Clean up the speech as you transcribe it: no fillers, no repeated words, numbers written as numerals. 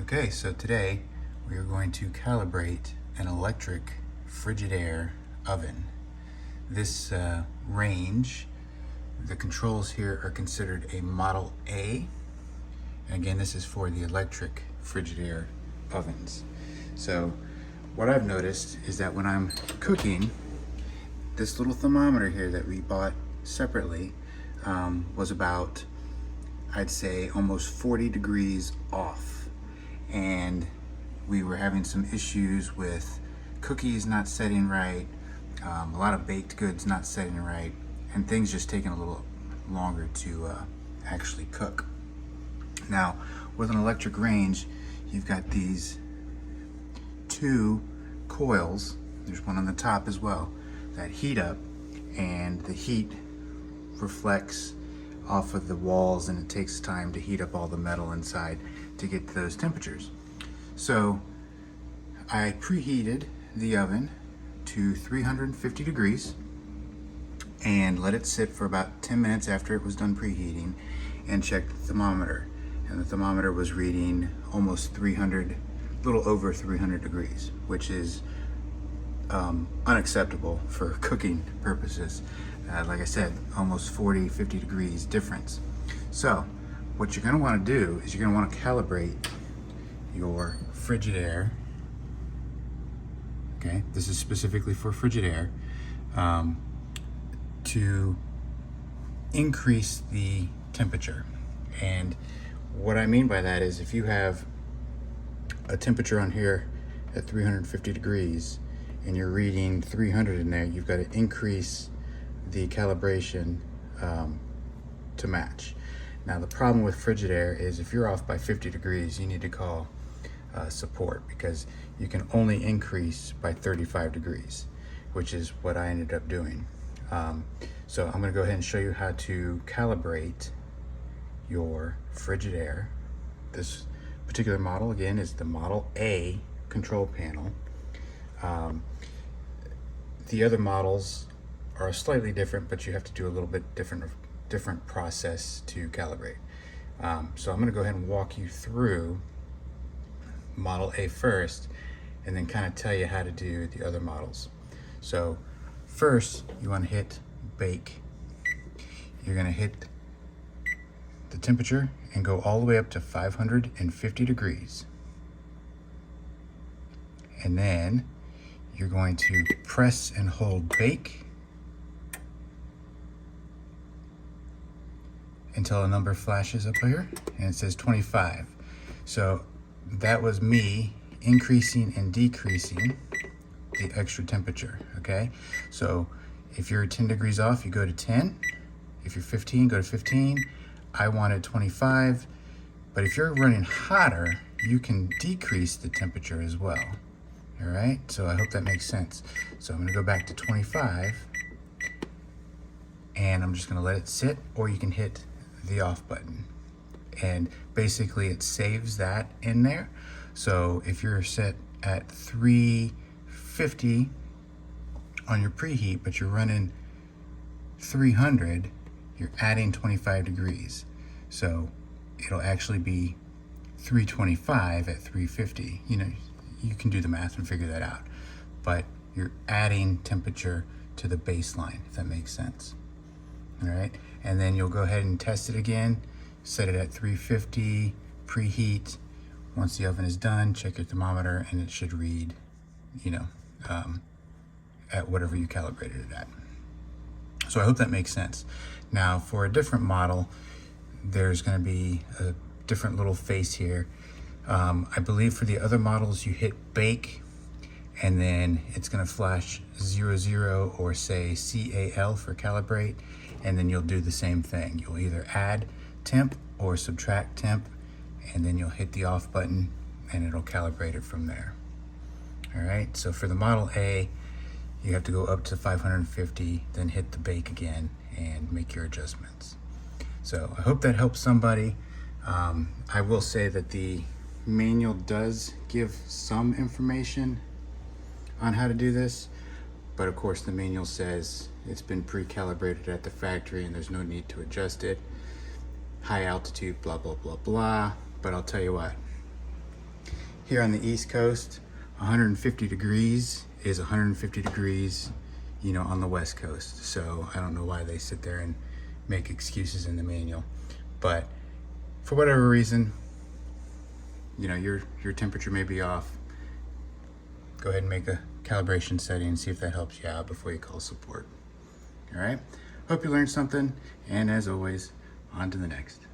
Okay, so today we are going to calibrate an electric Frigidaire oven. This range, the controls here are considered a Model A. And again, this is for the electric Frigidaire ovens. So what I've noticed is that when I'm cooking, this little thermometer here that we bought separately was about, I'd say, almost 40 degrees off. And we were having some issues with cookies not setting right, a lot of baked goods not setting right, and things just taking a little longer to actually cook. Now, with an electric range, you've got these two coils, there's one on the top as well, that heat up, and the heat reflects off of the walls, and it takes time to heat up all the metal inside to get to those temperatures. So I preheated the oven to 350 degrees and let it sit for about 10 minutes after it was done preheating, and checked the thermometer. And the thermometer was reading almost 300, a little over 300 degrees, which is unacceptable for cooking purposes. Like I said, almost 40, 50 degrees difference. So what you're going to want to do is you're going to want to calibrate your Frigidaire. Okay, this is specifically for Frigidaire, to increase the temperature. And what I mean by that is, if you have a temperature on here at 350 degrees and you're reading 300 in there, you've got to increase the calibration to match. Now, the problem with Frigidaire is if you're off by 50 degrees, you need to call support, because you can only increase by 35 degrees, which is what I ended up doing. So I'm going to go ahead and show you how to calibrate your Frigidaire. This particular model, again, is the Model A control panel. The other models are slightly different, but you have to do a little bit different process to calibrate. So I'm going to go ahead and walk you through Model A first, and then kind of tell you how to do the other models. So first, you want to hit bake. You're going to hit the temperature and go all the way up to 550 degrees. And then you're going to press and hold bake until a number flashes up here and it says 25. So that was me increasing and decreasing the extra temperature, okay? So if you're 10 degrees off, you go to 10. If you're 15, go to 15. I wanted 25, but if you're running hotter, you can decrease the temperature as well, all right? So I hope that makes sense. So I'm gonna go back to 25, and I'm just gonna let it sit, or you can hit the off button. And basically it saves that in there. So if you're set at 350 on your preheat, but you're running 300, you're adding 25 degrees. So it'll actually be 325 at 350. You know, you can do the math and figure that out. But you're adding temperature to the baseline, if that makes sense. All right, and then you'll go ahead and test it again. Set it at 350, preheat. Once the oven is done, check your thermometer, and it should read, you know, at whatever you calibrated it at. So I hope that makes sense. Now, for a different model, there's going to be a different little face here. I believe for the other models, you hit bake, and then it's going to flash 00 or say CAL for calibrate, and then you'll do the same thing. You'll either add temp or subtract temp, and then you'll hit the off button and it'll calibrate it from there. All right, so for the Model A, you have to go up to 550, then hit the bake again and make your adjustments. So I hope that helps somebody. I will say that the manual does give some information on how to do this, but of course the manual says it's been pre-calibrated at the factory and there's no need to adjust it. High altitude, blah, blah, blah, blah. But I'll tell you what, here on the East Coast, 150 degrees is 150 degrees, you know, on the West Coast. So I don't know why they sit there and make excuses in the manual. But for whatever reason, you know, your temperature may be off. Go ahead and make a calibration setting and see if that helps you out before you call support. All right? Hope you learned something, and as always, on to the next.